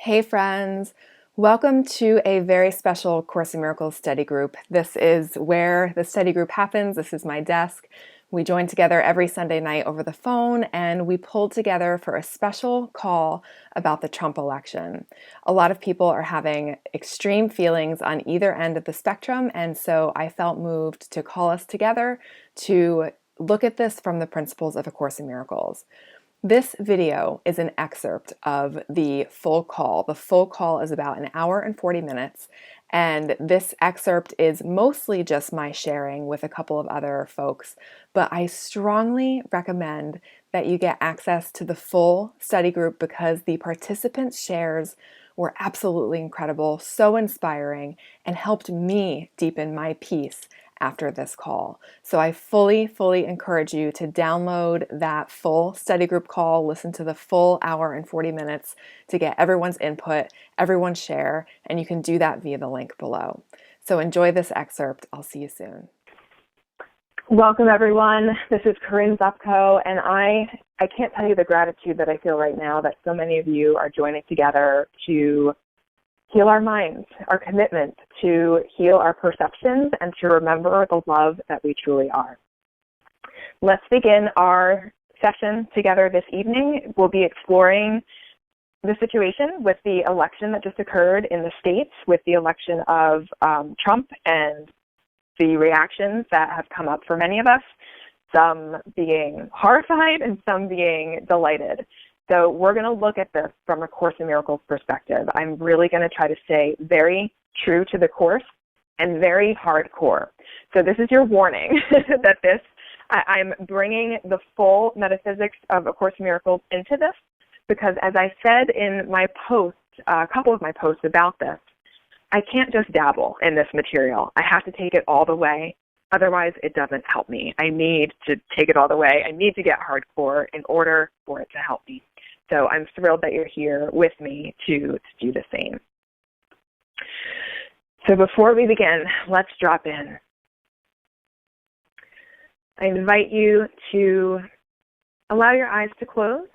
Hey friends, welcome to a very special Course in Miracles study group. This is where the study group happens. This is my desk. We join together every Sunday night over the phone and we pulled together for a special call about the Trump election. A lot of people are having extreme feelings on either end of the spectrum, and so I felt moved to call us together to look at this from the principles of A Course in Miracles. This video is an excerpt of the full call. The full call is about an hour and 40 minutes, and this excerpt is mostly just my sharing with a couple of other folks, but I strongly recommend that you get access to the full study group because the participants' shares were absolutely incredible, so inspiring, and helped me deepen my peace after this call. So I fully encourage you to download that full study group call, listen to the full hour and 40 minutes to get everyone's input, everyone's share, and you can do that via the link below. So enjoy this excerpt. I'll see you soon. Welcome everyone. This is Corinne Zupko, and I can't tell you the gratitude that I feel right now that so many of you are joining together to heal our minds, our commitment to heal our perceptions, and to remember the love that we truly are. Let's begin our session together this evening. We'll be exploring the situation with the election that just occurred in the States, with the election of Trump and the reactions that have come up for many of us, some being horrified and some being delighted. So we're going to look at this from a Course in Miracles perspective. I'm really going to try to stay very true to the Course and very hardcore. So this is your warning that I'm bringing the full metaphysics of A Course in Miracles into this, because as I said in my post, a couple of my posts about this, I can't just dabble in this material. I have to take it all the way. Otherwise, it doesn't help me. I need to take it all the way. I need to get hardcore in order for it to help me. So I'm thrilled that you're here with me to do the same. So before we begin, let's drop in. I invite you to allow your eyes to close,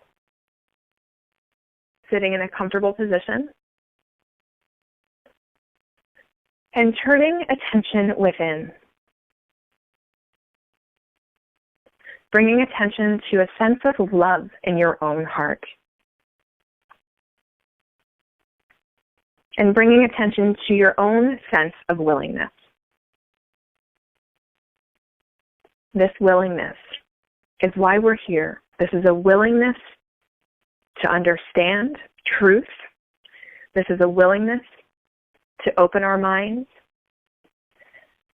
sitting in a comfortable position, and turning attention within. Bringing attention to a sense of love in your own heart. And bringing attention to your own sense of willingness. This willingness is why we're here. This is a willingness to understand truth. This is a willingness to open our minds.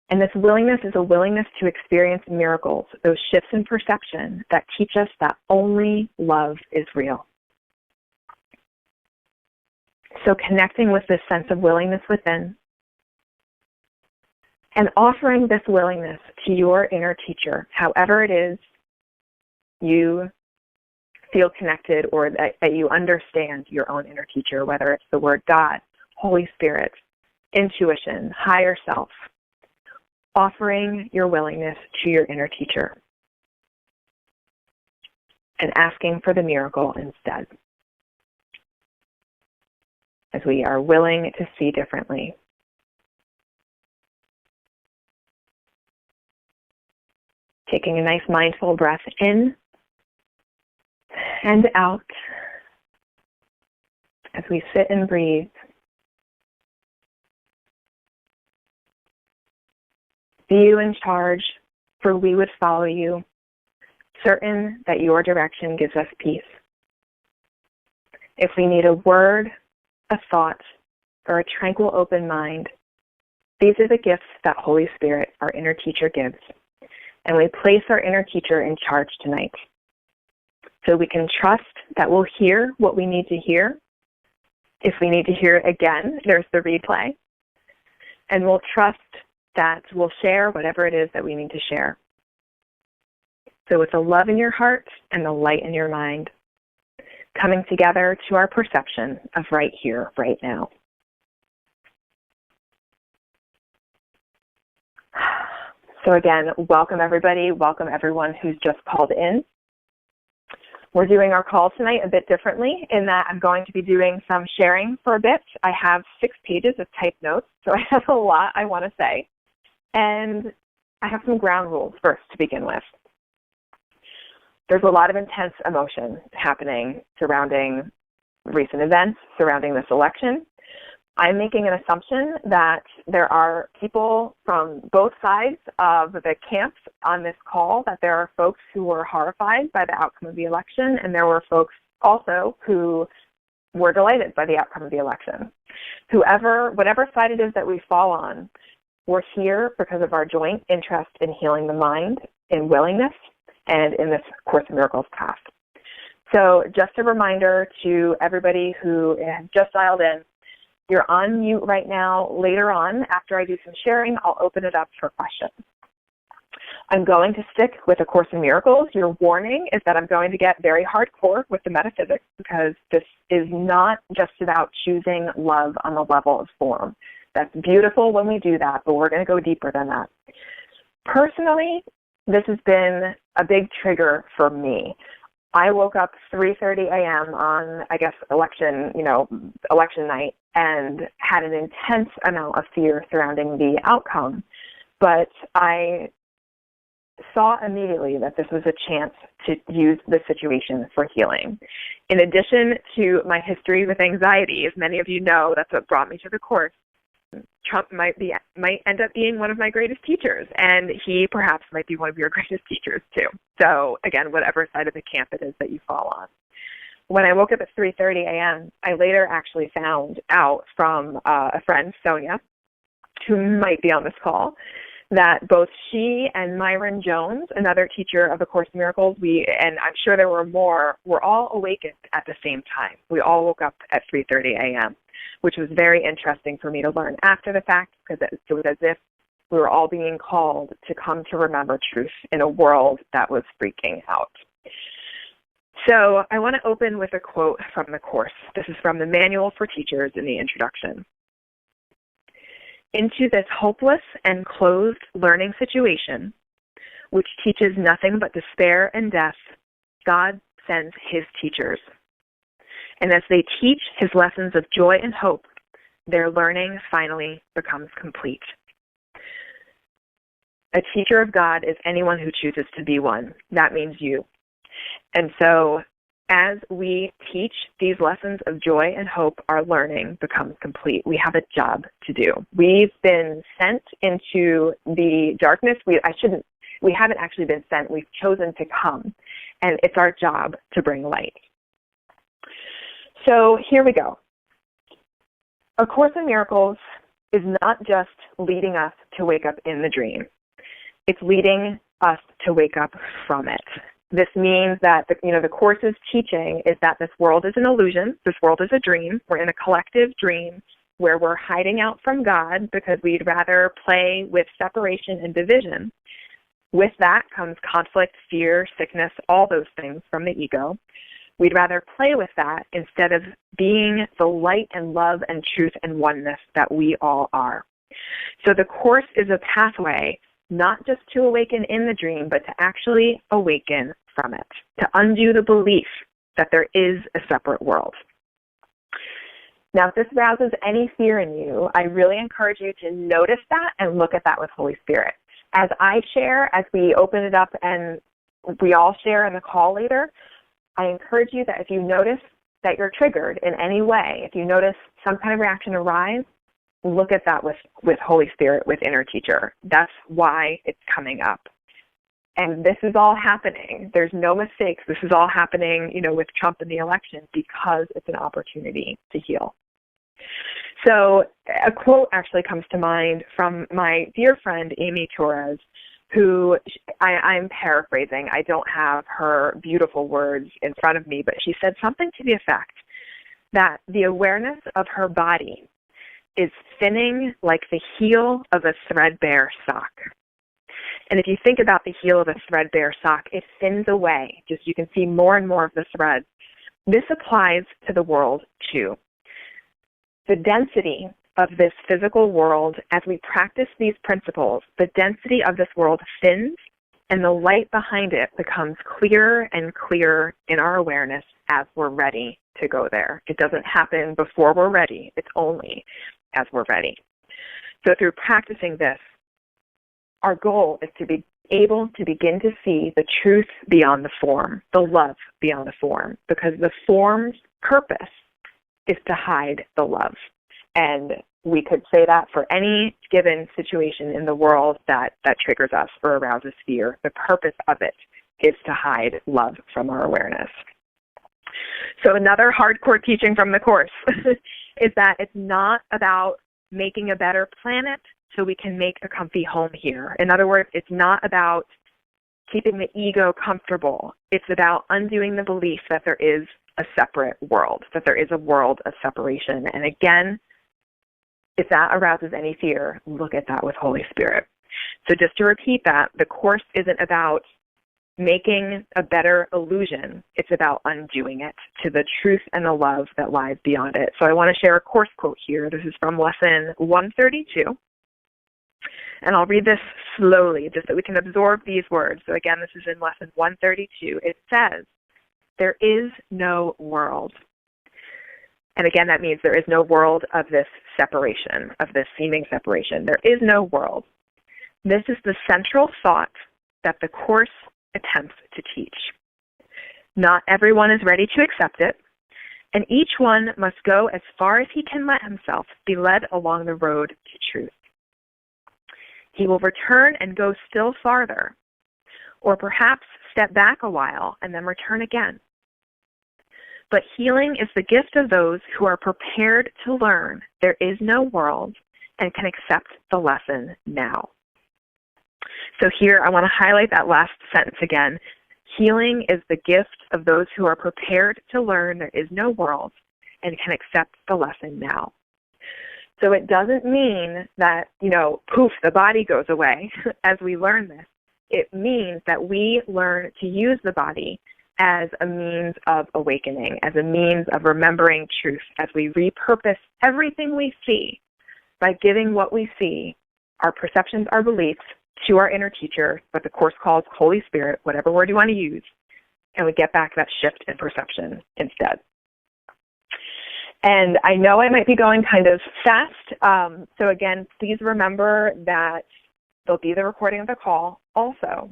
And this willingness is a willingness to experience miracles, those shifts in perception that teach us that only love is real. So connecting with this sense of willingness within and offering this willingness to your inner teacher, however it is you feel connected or that you understand your own inner teacher, whether it's the word God, Holy Spirit, intuition, higher self, offering your willingness to your inner teacher and asking for the miracle instead, as we are willing to see differently. Taking a nice mindful breath in and out as we sit and breathe. Be you in charge, for we would follow you, certain that your direction gives us peace. If we need a word, a thought, or a tranquil open mind, these are the gifts that Holy Spirit, our inner teacher, gives. And we place our inner teacher in charge tonight. So we can trust that we'll hear what we need to hear. If we need to hear it again, there's the replay. And we'll trust that we'll share whatever it is that we need to share. So with the love in your heart and the light in your mind, coming together to our perception of right here, right now. So again, welcome everybody. Welcome everyone who's just called in. We're doing our call tonight a bit differently in that I'm going to be doing some sharing for a bit. I have 6 pages of typed notes, so I have a lot I want to say. And I have some ground rules first to begin with. There's a lot of intense emotion happening surrounding recent events, surrounding this election. I'm making an assumption that there are people from both sides of the camps on this call, that there are folks who were horrified by the outcome of the election, and there were folks also who were delighted by the outcome of the election. Whatever side it is that we fall on, we're here because of our joint interest in healing the mind, in willingness, and in this Course in Miracles path. So just a reminder to everybody who has just dialed in, you're on mute right now. Later on, after I do some sharing, I'll open it up for questions. I'm going to stick with A Course in Miracles. Your warning is that I'm going to get very hardcore with the metaphysics, because this is not just about choosing love on the level of form. That's beautiful when we do that, but we're going to go deeper than that. Personally, this has been a big trigger for me. I woke up 3:30 a.m. on, election night, and had an intense amount of fear surrounding the outcome. But I saw immediately that this was a chance to use the situation for healing. In addition to my history with anxiety, as many of you know, that's what brought me to the Course. Trump might end up being one of my greatest teachers, and he perhaps might be one of your greatest teachers too. So again, whatever side of the camp it is that you fall on. When I woke up at 3:30 a.m., I later actually found out from a friend, Sonia, who might be on this call, that both she and Myron Jones, another teacher of A Course in Miracles, and I'm sure there were more, were all awakened at the same time. We all woke up at 3:30 a.m., which was very interesting for me to learn after the fact, because it was as if we were all being called to come to remember truth in a world that was freaking out. So I want to open with a quote from the Course. This is from the Manual for Teachers in the introduction. Into this hopeless and closed learning situation, which teaches nothing but despair and death, God sends his teachers. And as they teach his lessons of joy and hope, their learning finally becomes complete. A teacher of God is anyone who chooses to be one. That means you. And so as we teach these lessons of joy and hope, our learning becomes complete. We have a job to do. We've been sent into the darkness. We haven't actually been sent. We've chosen to come. And it's our job to bring light. So here we go. A Course in Miracles is not just leading us to wake up in the dream. It's leading us to wake up from it. This means that the Course's teaching is that this world is an illusion. This world is a dream. We're in a collective dream where we're hiding out from God because we'd rather play with separation and division. With that comes conflict, fear, sickness, all those things from the ego. We'd rather play with that instead of being the light and love and truth and oneness that we all are. So the Course is a pathway not just to awaken in the dream, but to actually awaken from it, to undo the belief that there is a separate world. Now, if this rouses any fear in you, I really encourage you to notice that and look at that with Holy Spirit. As I share, as we open it up and we all share in the call later, I encourage you that if you notice that you're triggered in any way, if you notice some kind of reaction arise, look at that with Holy Spirit, with Inner Teacher. That's why it's coming up. And this is all happening. There's no mistakes. This is all happening, with Trump in the election because it's an opportunity to heal. So a quote actually comes to mind from my dear friend, Amy Torres, who I'm paraphrasing. I don't have her beautiful words in front of me, but she said something to the effect that the awareness of her body is thinning like the heel of a threadbare sock. And if you think about the heel of a threadbare sock, it thins away. Just you can see more and more of the thread. This applies to the world too. The density of this physical world, as we practice these principles, the density of this world thins And the light behind it becomes clearer and clearer in our awareness as we're ready to go there. It doesn't happen before we're ready. It's only as we're ready. So through practicing this, our goal is to be able to begin to see the truth beyond the form, the love beyond the form, because the form's purpose is to hide the love. And we could say that for any given situation in the world that triggers us or arouses fear. The purpose of it is to hide love from our awareness. So another hardcore teaching from the Course is that it's not about making a better planet so we can make a comfy home here. In other words, it's not about keeping the ego comfortable. It's about undoing the belief that there is a separate world, that there is a world of separation. And again, if that arouses any fear, look at that with Holy Spirit. So just to repeat that, the Course isn't about making a better illusion. It's about undoing it to the truth and the love that lies beyond it. So I want to share a Course quote here. This is from lesson 132. And I'll read this slowly just so we can absorb these words. So again, this is in lesson 132. It says, "There is no world." And again, that means there is no world of this separation, of this seeming separation. There is no world. This is the central thought that the Course attempts to teach. Not everyone is ready to accept it, and each one must go as far as he can let himself be led along the road to truth. He will return and go still farther, or perhaps step back a while and then return again. But healing is the gift of those who are prepared to learn there is no world and can accept the lesson now. So here I want to highlight that last sentence again. Healing is the gift of those who are prepared to learn there is no world and can accept the lesson now. So it doesn't mean that, poof, the body goes away as we learn this. It means that we learn to use the body as a means of awakening, as a means of remembering truth, as we repurpose everything we see by giving what we see, our perceptions, our beliefs, to our inner teacher, what the Course calls Holy Spirit, whatever word you want to use, and we get back that shift in perception instead. And I know I might be going kind of fast, so again, please remember that there'll be the recording of the call. Also,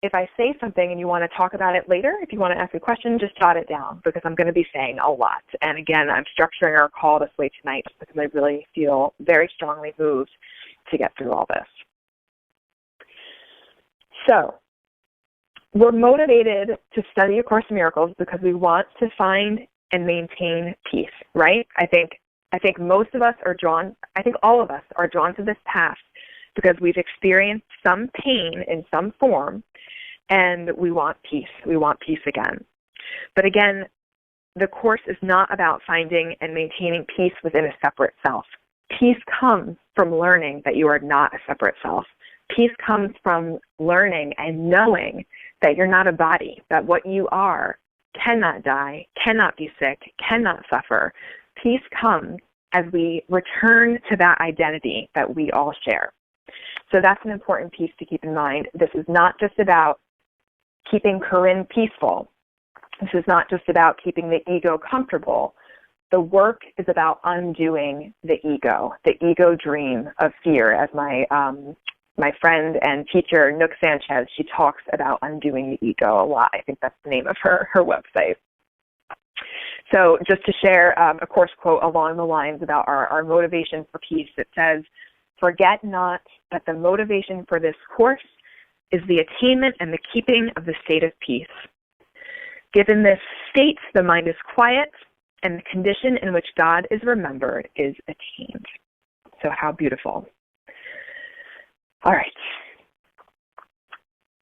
if I say something and you want to talk about it later, if you want to ask a question, just jot it down because I'm going to be saying a lot. And again, I'm structuring our call this way tonight because I really feel very strongly moved to get through all this. So, we're motivated to study A Course in Miracles because we want to find and maintain peace, right? I think most of us are drawn, I think all of us are drawn to this path because we've experienced some pain in some form and we want peace. We want peace again. But again, the Course is not about finding and maintaining peace within a separate self. Peace comes from learning that you are not a separate self. Peace comes from learning and knowing that you're not a body, that what you are cannot die, cannot be sick, cannot suffer. Peace comes as we return to that identity that we all share. So that's an important piece to keep in mind. This is not just about keeping Corinne peaceful. This is not just about keeping the ego comfortable. The work is about undoing the ego dream of fear, as my friend and teacher, Nook Sanchez, she talks about undoing the ego a lot. I think that's the name of her website. So just to share a Course quote along the lines about our motivation for peace, it says, "Forget not that the motivation for this Course is the attainment and the keeping of the state of peace. Given this state, the mind is quiet, and the condition in which God is remembered is attained." So how beautiful. All right.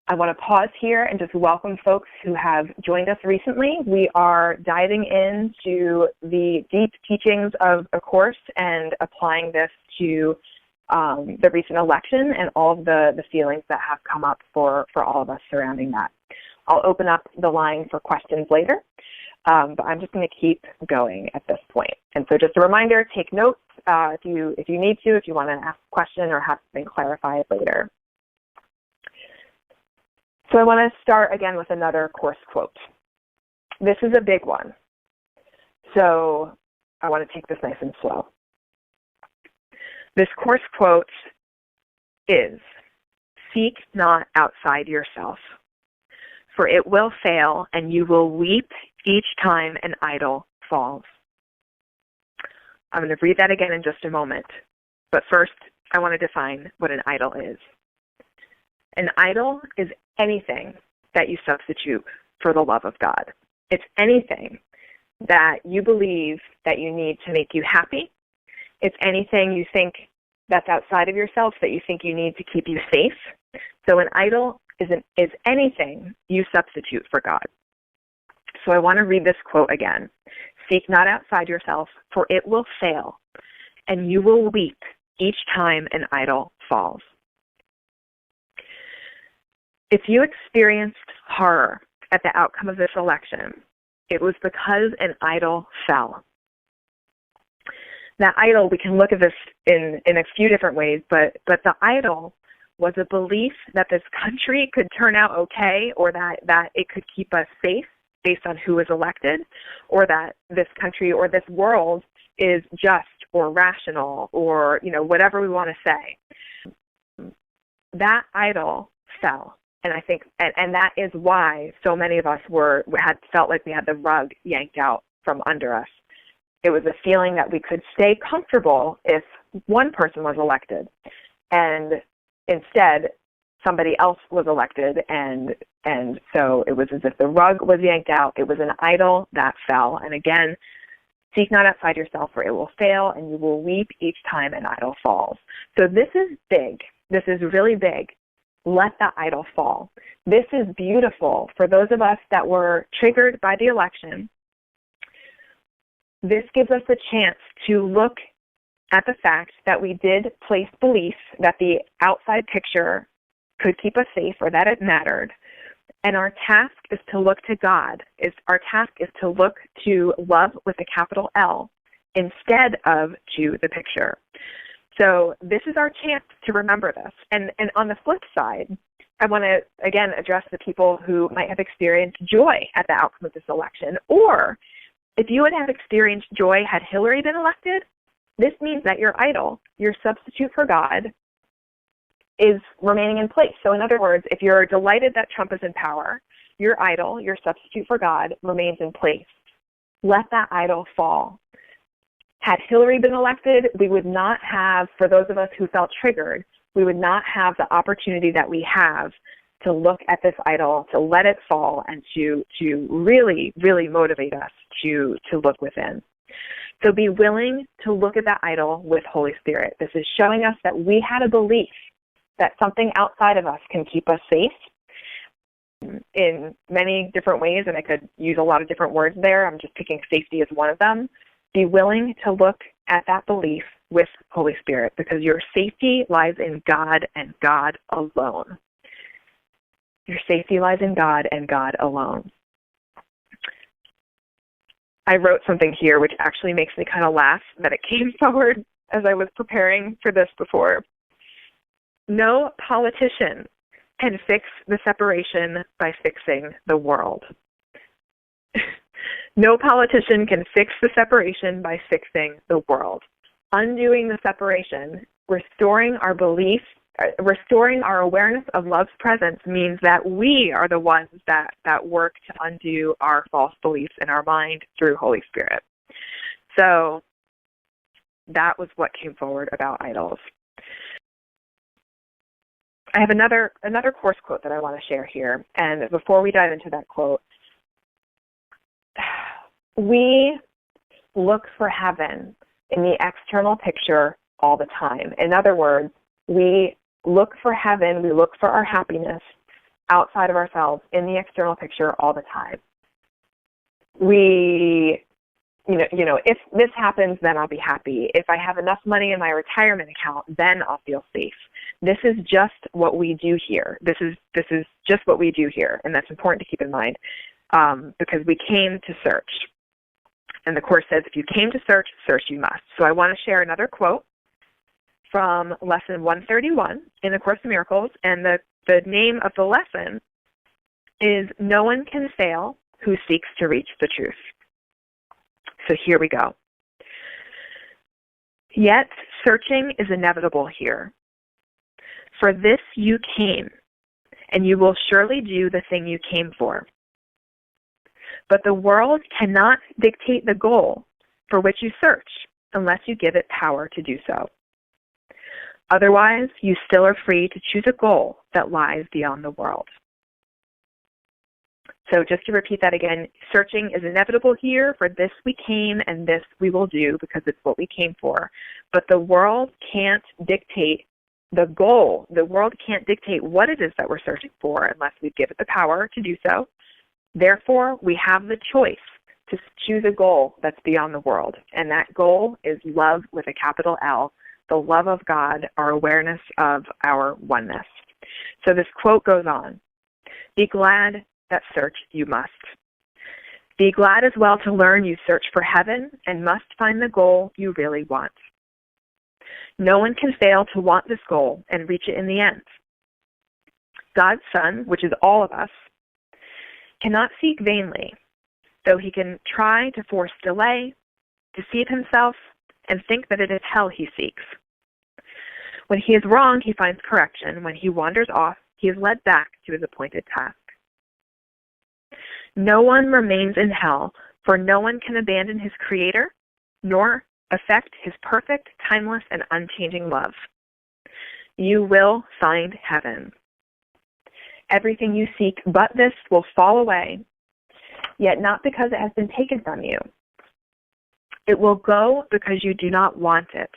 I want to pause here and just welcome folks who have joined us recently. We are diving into the deep teachings of A Course and applying this to the recent election and all of the feelings that have come up for all of us surrounding that. I'll open up the line for questions later, but I'm just going to keep going at this point. And so just a reminder, take notes if you need to, if you want to ask a question or have something clarified later. So I want to start again with another Course quote. This is a big one, so I want to take this nice and slow. This Course quote is, "Seek not outside yourself, for it will fail, and you will weep each time an idol falls." I'm going to read that again in just a moment, but first I want to define what an idol is. An idol is anything that you substitute for the love of God. It's anything that you believe that you need to make you happy. It's anything you think that's outside of yourself that you think you need to keep you safe. So an idol is anything you substitute for God. So I want to read this quote again. "Seek not outside yourself, for it will fail, and you will weep each time an idol falls." If you experienced horror at the outcome of this election, it was because an idol fell. That idol, we can look at this in a few different ways, but the idol was a belief that this country could turn out okay, or that it could keep us safe based on who was elected, or that this country or this world is just or rational, or whatever we want to say. That idol fell. And I think, and that is why so many of us had felt like we had the rug yanked out from under us. It was a feeling that we could stay comfortable if one person was elected, and instead somebody else was elected, and so it was as if the rug was yanked out. It was an idol that fell. And again, seek not outside yourself, for it will fail, and you will weep each time an idol falls. So this is big. This is really big. Let the idol fall. This is beautiful for those of us that were triggered by the election. This gives us a chance to look at the fact that we did place belief that the outside picture could keep us safe, or that it mattered. And our task is to look to God. Our task is to look to love with a capital L instead of to the picture. So this is our chance to remember this. And on the flip side, I want to, again, address the people who might have experienced joy at the outcome of this election. Or if you would have experienced joy had Hillary been elected, this means that your idol, your substitute for God, is remaining in place. So in other words, if you're delighted that Trump is in power, your idol, your substitute for God, remains in place. Let that idol fall. Had Hillary been elected, we would not have, for those of us who felt triggered, we would not have the opportunity that we have to look at this idol, to let it fall, and to really, really motivate us to look within. So be willing to look at that idol with Holy Spirit. This is showing us that we had a belief that something outside of us can keep us safe in many different ways, and I could use a lot of different words there. I'm just picking safety as one of them. Be willing to look at that belief with Holy Spirit, because your safety lies in God and God alone. Your safety lies in God and God alone. I wrote something here which actually makes me kind of laugh that it came forward as I was preparing for this before. No politician can fix the separation by fixing the world. No politician can fix the separation by fixing the world. Undoing the separation, restoring our belief, restoring our awareness of love's presence means that we are the ones that work to undo our false beliefs in our mind through Holy Spirit. So that was what came forward about idols. I have another course quote that I want to share here. And before we dive into that quote, we look for heaven in the external picture all the time. In other words, we look for heaven, we look for our happiness outside of ourselves in the external picture all the time. We, if this happens, then I'll be happy. If I have enough money in my retirement account, then I'll feel safe. This is just what we do here. This is just what we do here, and that's important to keep in mind because we came to search. And the Course says, if you came to search, search you must. So I want to share another quote from Lesson 131 in the Course in Miracles, and the name of the lesson is no one can fail who seeks to reach the truth. So here we go. Yet searching is inevitable here. For this you came, and you will surely do the thing you came for. But the world cannot dictate the goal for which you search unless you give it power to do so. Otherwise, you still are free to choose a goal that lies beyond the world. So just to repeat that again, searching is inevitable here. For this we came, and this we will do because it's what we came for. But the world can't dictate the goal. The world can't dictate what it is that we're searching for unless we give it the power to do so. Therefore, we have the choice to choose a goal that's beyond the world. And that goal is love with a capital L, the love of God, our awareness of our oneness. So this quote goes on, "Be glad that search you must. Be glad as well to learn you search for heaven and must find the goal you really want. No one can fail to want this goal and reach it in the end. God's Son, which is all of us, cannot seek vainly, though he can try to force delay, deceive himself, and think that it is hell he seeks. When he is wrong, he finds correction. When he wanders off, he is led back to his appointed task. No one remains in hell, for no one can abandon his Creator, nor affect his perfect, timeless, and unchanging love. You will find heaven. Everything you seek but this will fall away, yet not because it has been taken from you. It will go because you do not want it.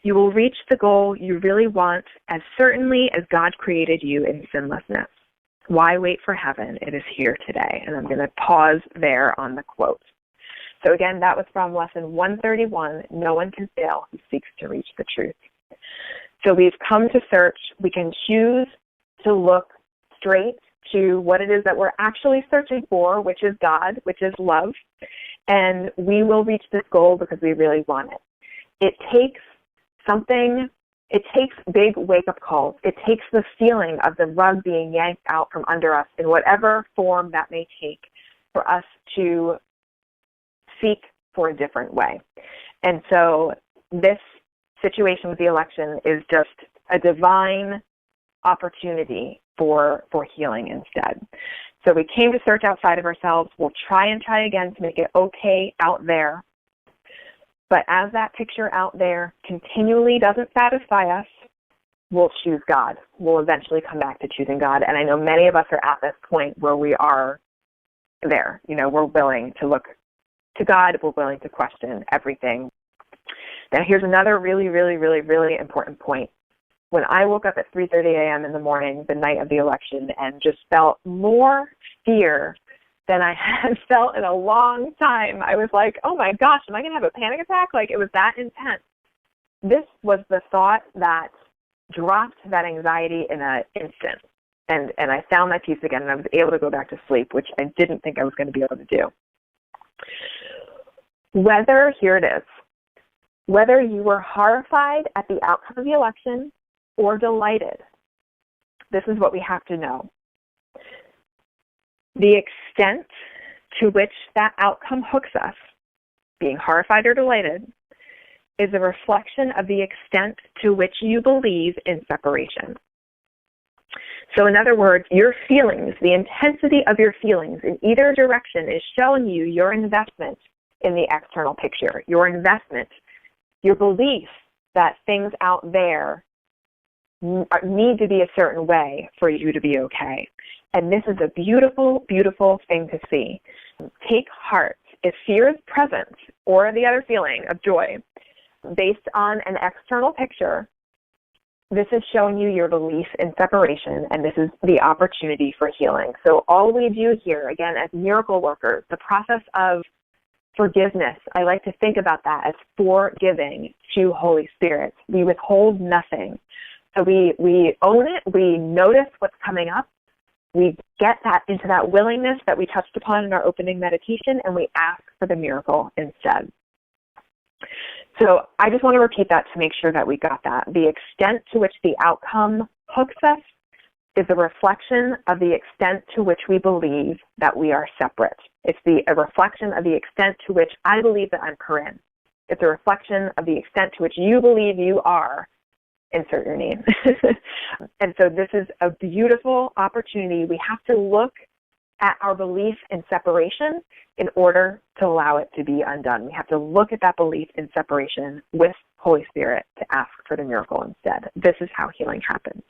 You will reach the goal you really want as certainly as God created you in sinlessness. Why wait for heaven? It is here today." And I'm going to pause there on the quote. So again, that was from lesson 131, No One Can Fail Who Seeks to Reach the Truth. So we've come to search. We can choose to look straight to what it is that we're actually searching for, which is God, which is love, and we will reach this goal because we really want it. It takes big wake-up calls. It takes the feeling of the rug being yanked out from under us in whatever form that may take for us to seek for a different way. And so this situation with the election is just a divine opportunity for healing instead. So we came to search outside of ourselves. We'll try and try again to make it okay out there. But as that picture out there continually doesn't satisfy us, we'll choose God. We'll eventually come back to choosing God. And I know many of us are at this point where we are there. You know, we're willing to look to God. We're willing to question everything. Now, here's another really, really, really, really important point. When I woke up at 3:30 a.m. in the morning, the night of the election, and just felt more fear than I had felt in a long time, I was like, oh my gosh, am I going to have a panic attack? Like, it was that intense. This was the thought that dropped that anxiety in an instant. And I found my peace again, and I was able to go back to sleep, which I didn't think I was going to be able to do. Here it is, whether you were horrified at the outcome of the election or delighted, this is what we have to know. The extent to which that outcome hooks us, being horrified or delighted, is a reflection of the extent to which you believe in separation. So in other words, your feelings, the intensity of your feelings in either direction is showing you your investment in the external picture, your investment, your belief that things out there need to be a certain way for you to be okay. And this is a beautiful, beautiful thing to see. Take heart. If fear is present, or the other feeling of joy, based on an external picture, this is showing you your belief in separation, and this is the opportunity for healing. So all we do here, again, as miracle workers, the process of forgiveness, I like to think about that as forgiving to Holy Spirit. We withhold nothing. So we own it, we notice what's coming up, we get that into that willingness that we touched upon in our opening meditation, and we ask for the miracle instead. So I just want to repeat that to make sure that we got that. The extent to which the outcome hooks us is a reflection of the extent to which we believe that we are separate. It's a reflection of the extent to which I believe that I'm Corinne. It's a reflection of the extent to which you believe you are, insert your name. And so this is a beautiful opportunity. We have to look at our belief in separation in order to allow it to be undone. We have to look at that belief in separation with Holy Spirit to ask for the miracle instead. This is how healing happens.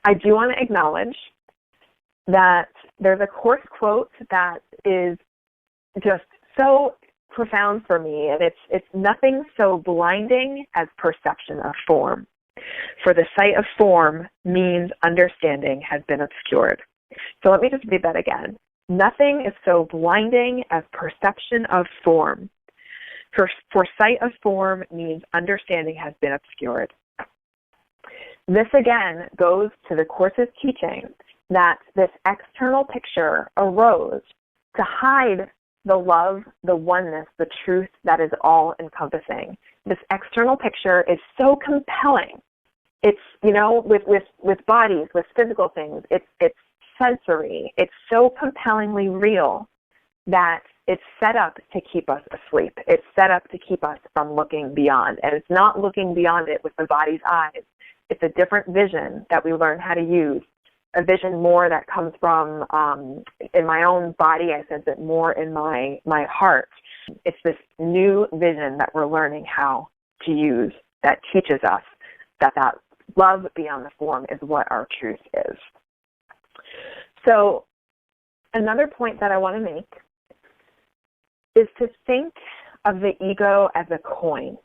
I do want to acknowledge that there's a Course quote that is just so profound for me, and it's nothing so blinding as perception of form. For the sight of form means understanding has been obscured. So let me just read that again. Nothing is so blinding as perception of form. For sight of form means understanding has been obscured. This again goes to the Course's teaching that this external picture arose to hide the love, the oneness, the truth that is all-encompassing. This external picture is so compelling. It's, with bodies, with physical things, it's sensory. It's so compellingly real that it's set up to keep us asleep. It's set up to keep us from looking beyond. And it's not looking beyond it with the body's eyes. It's a different vision that we learn how to use, a vision more that comes from, in my own body, I sense it more in my heart. It's this new vision that we're learning how to use that teaches us that love beyond the form is what our truth is. So another point that I want to make is to think of the ego as a coin.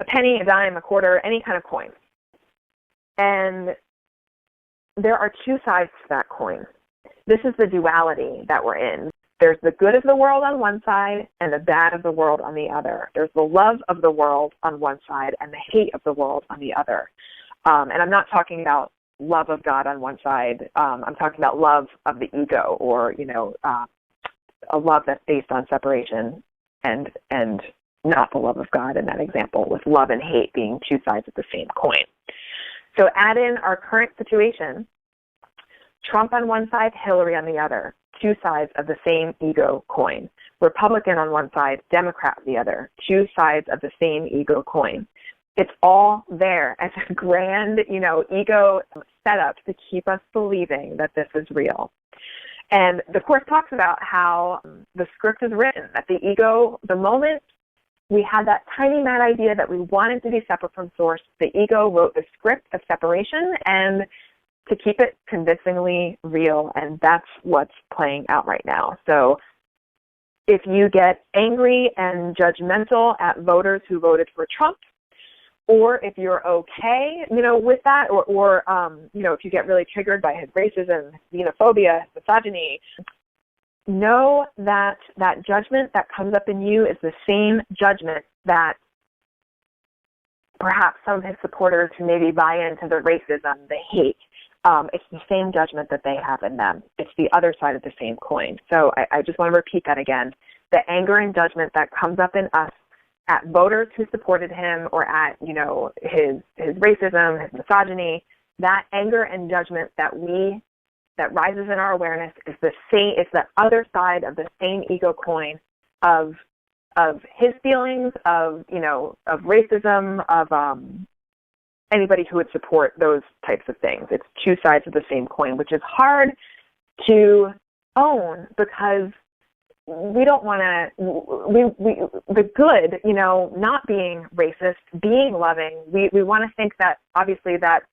A penny, a dime, a quarter, any kind of coin. And there are two sides to that coin. This is the duality that we're in. There's the good of the world on one side and the bad of the world on the other. There's the love of the world on one side and the hate of the world on the other. And I'm not talking about love of God on one side. I'm talking about love of the ego, or, a love that's based on separation and not the love of God in that example, with love and hate being two sides of the same coin. So add in our current situation, Trump on one side, Hillary on the other, two sides of the same ego coin. Republican on one side, Democrat on the other, two sides of the same ego coin. It's all there as a grand, ego setup to keep us believing that this is real. And the Course talks about how the script is written, that the ego, the moment we had that tiny mad idea that we wanted to be separate from Source, the ego wrote the script of separation and to keep it convincingly real, and that's what's playing out right now. So if you get angry and judgmental at voters who voted for Trump, or if you're okay, with that, or if you get really triggered by his racism, xenophobia, misogyny, know that that judgment that comes up in you is the same judgment that perhaps some of his supporters who maybe buy into the racism, the hate, it's the same judgment that they have in them. It's the other side of the same coin. So I just want to repeat that again. The anger and judgment that comes up in us at voters who supported him, or at, his racism, his misogyny, that anger and judgment that rises in our awareness is the same. It's the other side of the same ego coin of his feelings, of racism, of anybody who would support those types of things. It's two sides of the same coin, which is hard to own because we don't want to, the good, not being racist, being loving, we want to think that obviously that's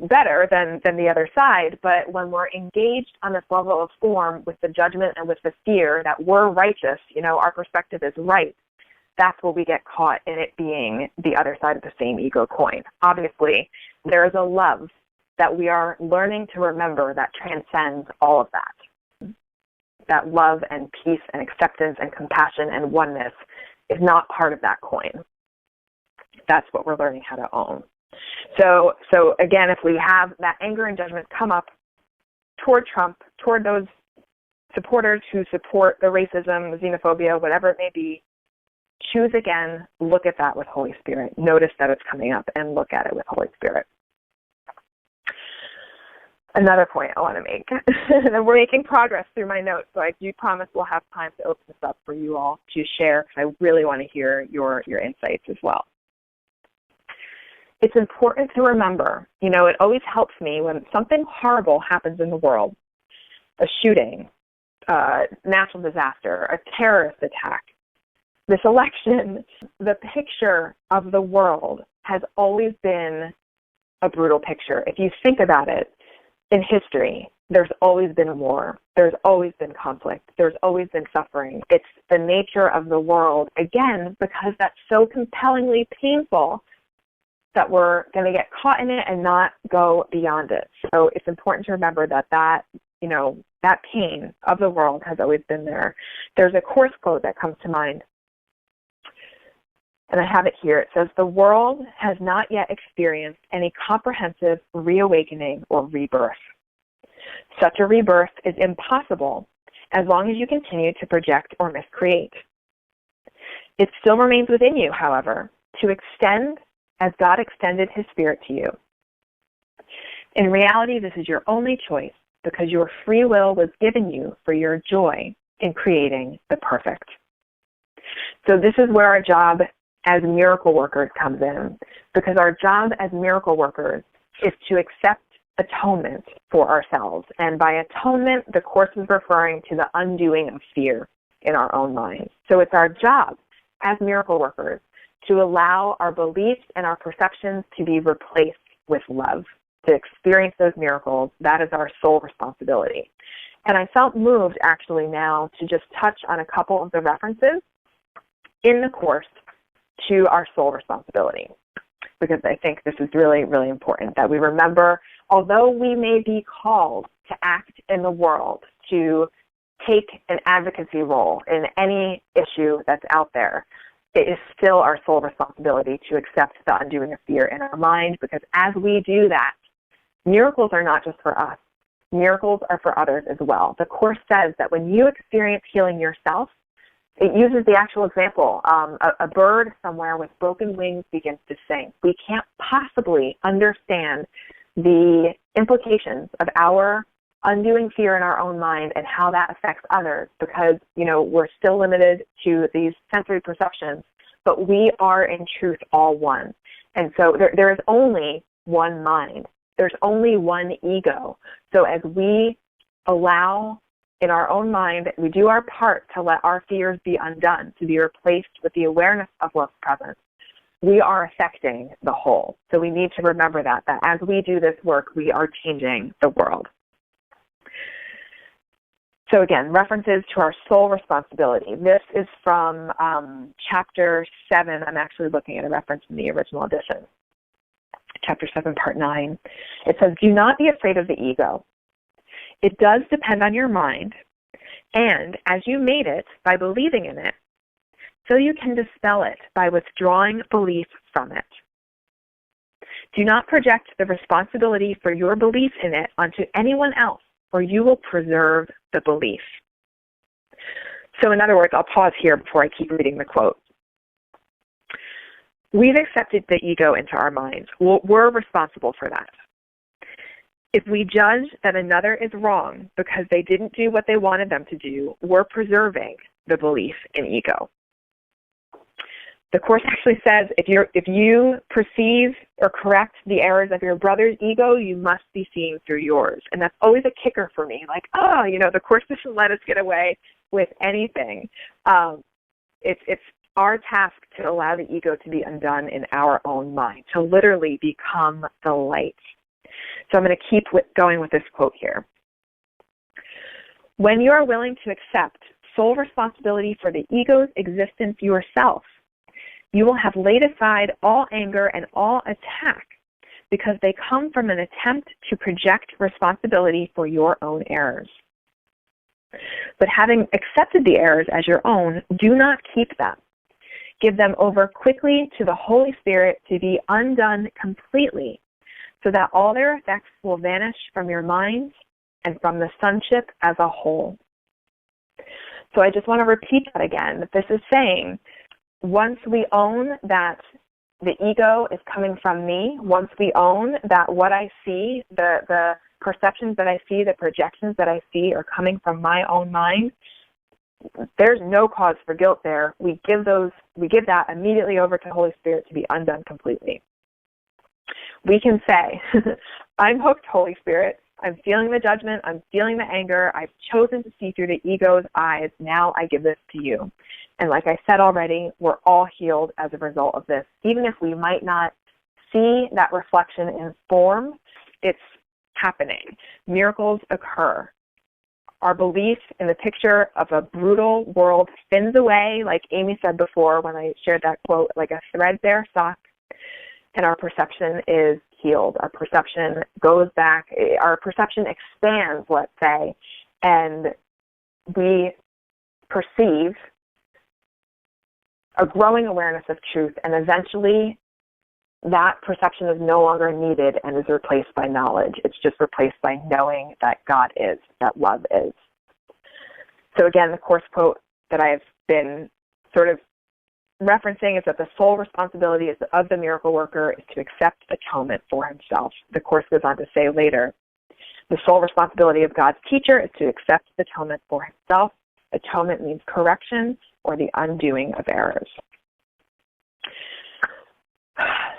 better than the other side. But when we're engaged on this level of form with the judgment and with the fear that we're righteous, our perspective is right, that's where we get caught in it being the other side of the same ego coin. Obviously, there is a love that we are learning to remember that transcends all of that. That love and peace and acceptance and compassion and oneness is not part of that coin. That's what we're learning how to own. So again, if we have that anger and judgment come up toward Trump, toward those supporters who support the racism, xenophobia, whatever it may be, choose again, look at that with Holy Spirit. Notice that it's coming up and look at it with Holy Spirit. Another point I want to make, and we're making progress through my notes, so I do promise we'll have time to open this up for you all to share. I really want to hear your insights as well. It's important to remember, it always helps me when something horrible happens in the world, a shooting, natural disaster, a terrorist attack, this election, the picture of the world has always been a brutal picture. If you think about it, in history, there's always been war. There's always been conflict. There's always been suffering. It's the nature of the world, again, because that's so compellingly painful that we're going to get caught in it and not go beyond it. So it's important to remember that pain of the world has always been there. There's a Course quote that comes to mind, and I have it here. It says, "The world has not yet experienced any comprehensive reawakening or rebirth. Such a rebirth is impossible as long as you continue to project or miscreate. It still remains within you, however, to extend as God extended his Spirit to you. In reality, this is your only choice because your free will was given you for your joy in creating the perfect." So this is where our job as miracle workers comes in, because our job as miracle workers is to accept atonement for ourselves. And by atonement, the Course is referring to the undoing of fear in our own minds. So it's our job as miracle workers to allow our beliefs and our perceptions to be replaced with love, to experience those miracles. That is our sole responsibility. And I felt moved actually now to just touch on a couple of the references in the Course to our sole responsibility, because I think this is really, really important that we remember, although we may be called to act in the world, to take an advocacy role in any issue that's out there, it is still our sole responsibility to accept the undoing of fear in our mind, because as we do that, miracles are not just for us. Miracles are for others as well. The Course says that when you experience healing yourself, it uses the actual example. A bird somewhere with broken wings begins to sing. We can't possibly understand the implications of our undoing fear in our own mind and how that affects others, because, we're still limited to these sensory perceptions, but we are in truth all one. And so there is only one mind. There's only one ego. So as we allow in our own mind, we do our part to let our fears be undone, to be replaced with the awareness of love's presence, we are affecting the whole. So we need to remember that as we do this work, we are changing the world. So again, references to our sole responsibility. This is from Chapter 7. I'm actually looking at a reference in the original edition. Chapter 7, Part 9. It says, "Do not be afraid of the ego. It does depend on your mind, and as you made it by believing in it, so you can dispel it by withdrawing belief from it. Do not project the responsibility for your belief in it onto anyone else, or you will preserve the belief." So in other words, I'll pause here before I keep reading the quote. We've accepted the ego into our minds. We're responsible for that. If we judge that another is wrong because they didn't do what they wanted them to do, we're preserving the belief in ego. The Course actually says if you perceive or correct the errors of your brother's ego, you must be seeing through yours. And that's always a kicker for me. Like, the Course doesn't let us get away with anything. It's our task to allow the ego to be undone in our own mind, to literally become the light. So I'm going to keep going with this quote here. "When you are willing to accept sole responsibility for the ego's existence yourself, you will have laid aside all anger and all attack because they come from an attempt to project responsibility for your own errors. But having accepted the errors as your own, do not keep them. Give them over quickly to the Holy Spirit to be undone completely, so that all their effects will vanish from your minds and from the sonship as a whole." So I just want to repeat that again. This is saying, once we own that the ego is coming from me, once we own that what I see, the perceptions that I see, the projections that I see are coming from my own mind, there's no cause for guilt there. We give that immediately over to Holy Spirit to be undone completely. We can say, I'm hooked, Holy Spirit. I'm feeling the judgment. I'm feeling the anger. I've chosen to see through the ego's eyes. Now I give this to you. And like I said already, we're all healed as a result of this. Even if we might not see that reflection in form, it's happening. Miracles occur. Our belief in the picture of a brutal world thins away, like Amy said before when I shared that quote, like a threadbare sock, and our perception is healed. Our perception goes back, our perception expands, let's say, and we perceive a growing awareness of truth, and eventually that perception is no longer needed and is replaced by knowledge. It's just replaced by knowing that God is, that love is. So again, the Course quote that I've been sort of referencing is that the sole responsibility of the miracle worker is to accept atonement for himself. The Course goes on to say later, the sole responsibility of God's teacher is to accept atonement for himself. Atonement means correction or the undoing of errors.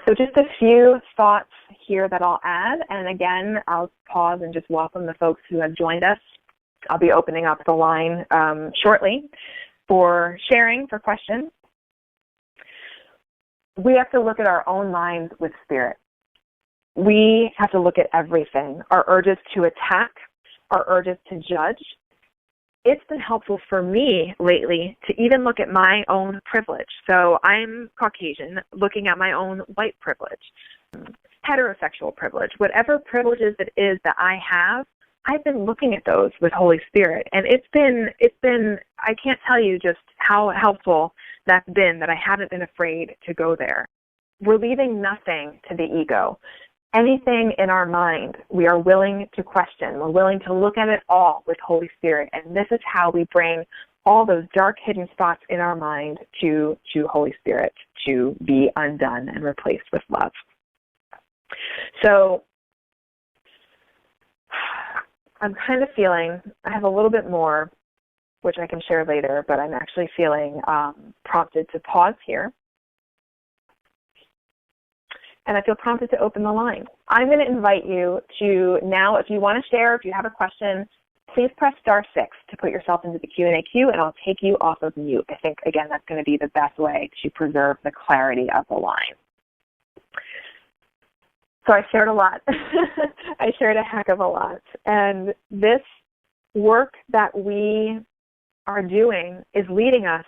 So just a few thoughts here that I'll add, and again, I'll pause and just welcome the folks who have joined us. I'll be opening up the line shortly for sharing, for questions. We have to look at our own minds with spirit. We have to look at everything, our urges to attack, our urges to judge. It's been helpful for me lately to even look at my own privilege. So I'm Caucasian, looking at my own white privilege, heterosexual privilege, whatever privileges it is that I have, I've been looking at those with Holy Spirit. And it's been, I can't tell you just how helpful that's been, that I haven't been afraid to go there. We're leaving nothing to the ego. Anything in our mind, we are willing to question. We're willing to look at it all with Holy Spirit. And this is how we bring all those dark hidden spots in our mind to Holy Spirit to be undone and replaced with love. So I'm kind of feeling, I have a little bit more, which I can share later, but I'm actually feeling prompted to pause here. And I feel prompted to open the line. I'm going to invite you to now, if you want to share, if you have a question, please press *6 to put yourself into the Q&A queue, and I'll take you off of mute. I think, again, that's going to be the best way to preserve the clarity of the line. So I shared a lot. I shared a heck of a lot. And this work that we are doing is leading us.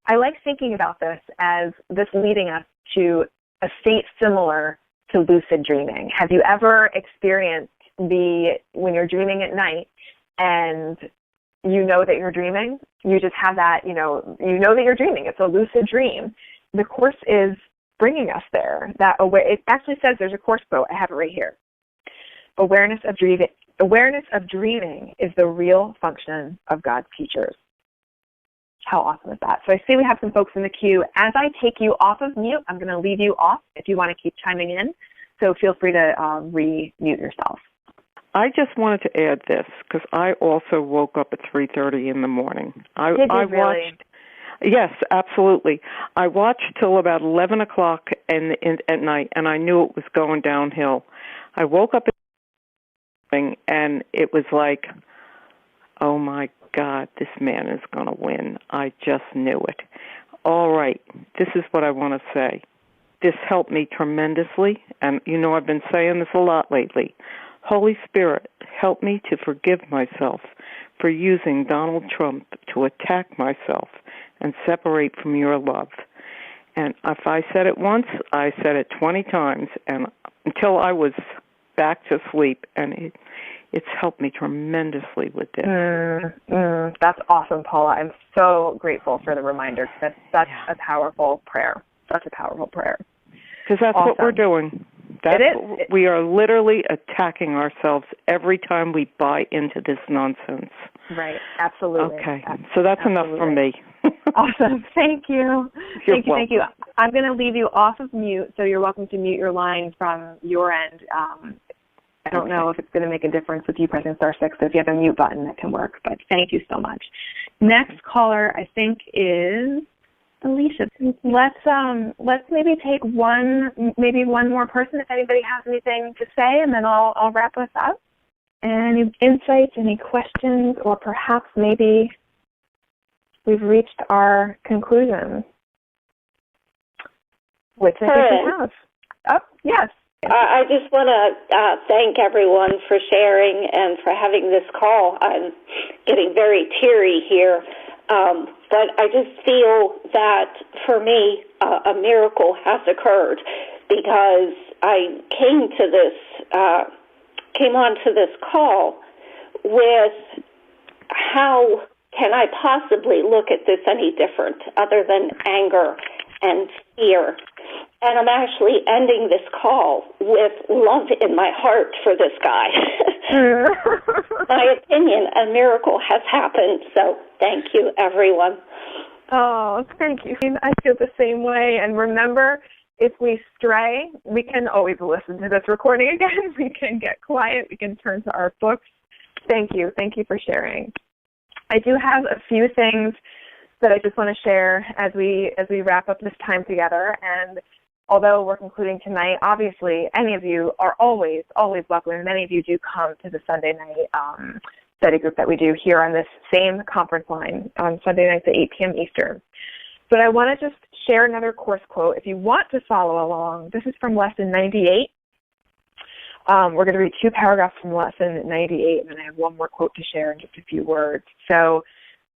I like thinking about this as this leading us to a state similar to lucid dreaming. Have you ever experienced when you're dreaming at night and you know that you're dreaming? You just have that, you know that you're dreaming. It's a lucid dream. The Course is bringing us there. It actually says, there's a Course quote, I have it right here. Awareness of dreaming is the real function of God's teachers. How awesome is that? So I see we have some folks in the queue. As I take you off of mute, I'm going to leave you off if you want to keep chiming in. So feel free to re-mute yourself. I just wanted to add this because I also woke up at 3:30 in the morning. Did you really? Watched, yes, absolutely. I watched till about 11 o'clock at night, and I knew it was going downhill. I woke up in the morning, and it was like, oh, my God, this man is going to win. I just knew it. All right, this is what I want to say. This helped me tremendously, and I've been saying this a lot lately. Holy Spirit, help me to forgive myself for using Donald Trump to attack myself and separate from your love. And if I said it once, I said it 20 times, and until I was back to sleep, and it's helped me tremendously with this. That's awesome, Paula. I'm so grateful for the reminder. That's such a powerful prayer. Such a powerful prayer. Because that's what we're doing. We are literally attacking ourselves every time we buy into this nonsense. Right. Absolutely. Okay. So that's enough from me. Awesome. Thank you. Thank you. I'm going to leave you off of mute, so you're welcome to mute your line from your end I don't know if it's going to make a difference with you pressing star 6, so if you have a mute button, that can work, but thank you so much. Next caller, I think, is Alicia. Let's maybe take one more person if anybody has anything to say, and then I'll wrap us up. Any insights, any questions, or perhaps maybe we've reached our conclusion, which I think we have. Oh, yes. I just want to thank everyone for sharing and for having this call. I'm getting very teary here, but I just feel that for me a miracle has occurred, because I came onto this call with, how can I possibly look at this any different other than anger and fear? And I'm actually ending this call with love in my heart for this guy. My opinion, a miracle has happened. So thank you, everyone. Oh, thank you. I feel the same way. And remember, if we stray, we can always listen to this recording again. We can get quiet. We can turn to our books. Thank you. Thank you for sharing. I do have a few things that I just want to share as we wrap up this time together. And although we're concluding tonight, obviously, any of you are always welcome, and many of you do come to the Sunday night study group that we do here on this same conference line on Sunday nights at 8 p.m. Eastern. But I want to just share another course quote. If you want to follow along, this is from Lesson 98. We're going to read 2 paragraphs from Lesson 98, and then I have one more quote to share in just a few words. So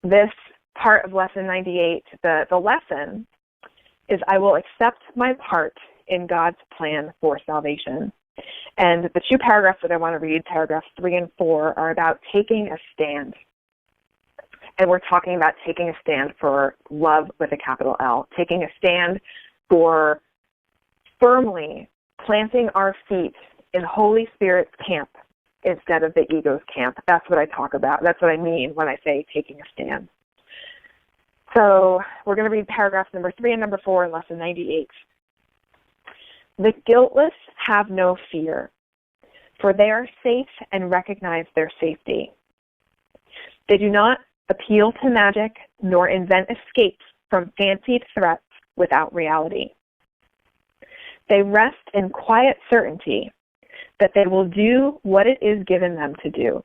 this part of Lesson 98, the lesson is, I will accept my part in God's plan for salvation. And the 2 paragraphs that I want to read, paragraphs 3 and 4, are about taking a stand. And we're talking about taking a stand for love with a capital L, taking a stand for firmly planting our feet in Holy Spirit's camp instead of the ego's camp. That's what I talk about. That's what I mean when I say taking a stand. So we're going to read paragraphs number 3 and number 4 in Lesson 98. The guiltless have no fear, for they are safe and recognize their safety. They do not appeal to magic nor invent escapes from fancied threats without reality. They rest in quiet certainty that they will do what it is given them to do.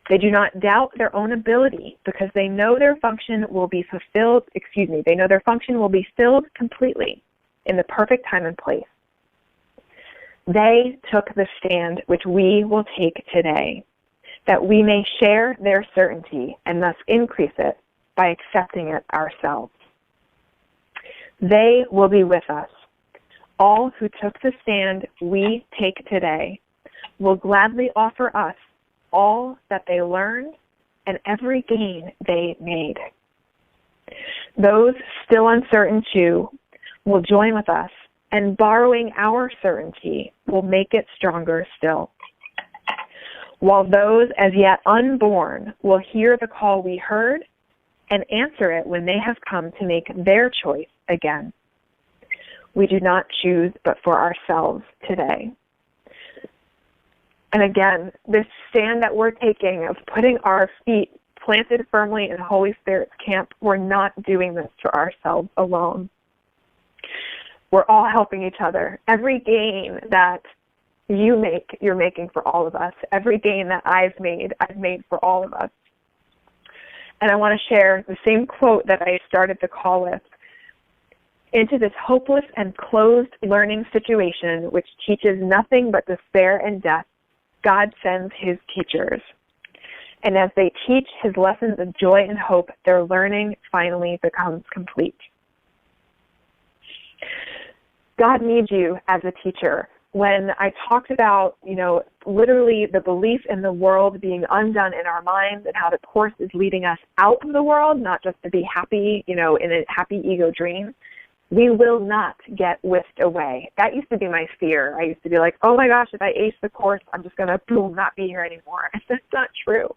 They do not doubt their own ability because they know their function will be fulfilled, they know their function will be filled completely in the perfect time and place. They took the stand which we will take today, that we may share their certainty and thus increase it by accepting it ourselves. They will be with us. All who took the stand we take today will gladly offer us all that they learned and every gain they made. Those still uncertain too will join with us, and borrowing our certainty will make it stronger still. While those as yet unborn will hear the call we heard and answer it when they have come to make their choice again. We do not choose but for ourselves today. And again, this stand that we're taking of putting our feet planted firmly in Holy Spirit's camp, we're not doing this for ourselves alone. We're all helping each other. Every gain that you make, you're making for all of us. Every gain that I've made for all of us. And I want to share the same quote that I started the call with. Into this hopeless and closed learning situation, which teaches nothing but despair and death, God sends his teachers. And as they teach his lessons of joy and hope, their learning finally becomes complete. God needs you as a teacher. When I talked about, literally the belief in the world being undone in our minds and how the Course is leading us out of the world, not just to be happy, in a happy ego dream, we will not get whisked away. That used to be my fear. I used to be like, oh my gosh, if I ace the Course, I'm just going to, boom, not be here anymore. And that's not true.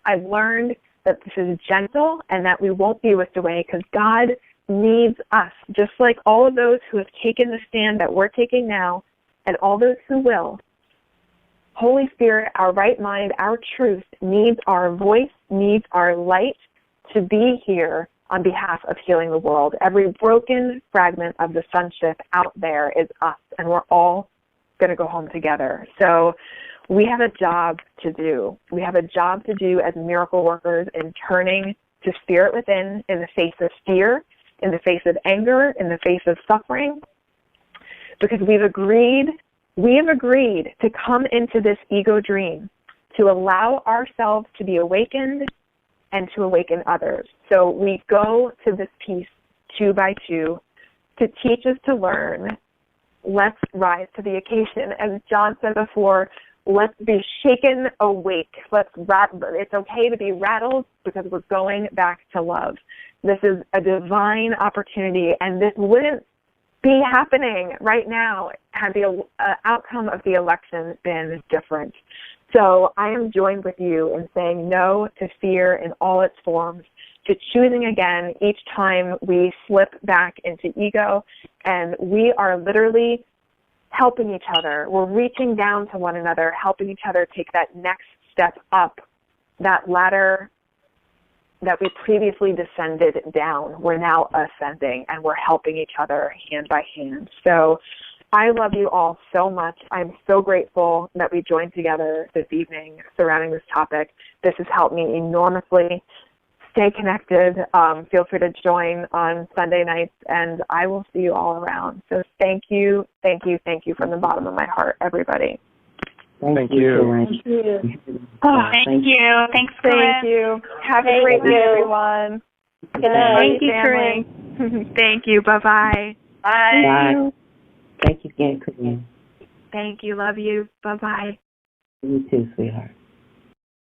I've learned that this is gentle and that we won't be whisked away because God needs us, just like all of those who have taken the stand that we're taking now and all those who will. Holy Spirit, our right mind, our truth needs our voice, needs our light to be here on behalf of healing the world. Every broken fragment of the sonship out there is us, and we're all going to go home together. So we have a job to do. We have a job to do as miracle workers in turning to spirit within in the face of fear, in the face of anger, in the face of suffering, because we have agreed to come into this ego dream, to allow ourselves to be awakened and to awaken others. So we go to this piece 2 by 2 to teach us to learn. Let's rise to the occasion. As John said before, let's be shaken awake. It's okay to be rattled because we're going back to love. This is a divine opportunity, and this wouldn't be happening right now had the outcome of the election been different. So I am joined with you in saying no to fear in all its forms, to choosing again each time we slip back into ego, and we are literally helping each other. We're reaching down to one another, helping each other take that next step up, that ladder that we previously descended down. We're now ascending, and we're helping each other hand by hand. So I love you all so much. I'm so grateful that we joined together this evening surrounding this topic. This has helped me enormously. Stay connected. Feel free to join on Sunday nights, and I will see you all around. So thank you from the bottom of my heart, everybody. Thank you. Thank you. Thank you. Thanks, Corinne. Thank you. Have a great night, everyone. Good night. Thank you, Corinne. Thank you. Bye-bye. Bye. Thank you again, Corinne. Thank you. Love you. Bye-bye. You too, sweetheart.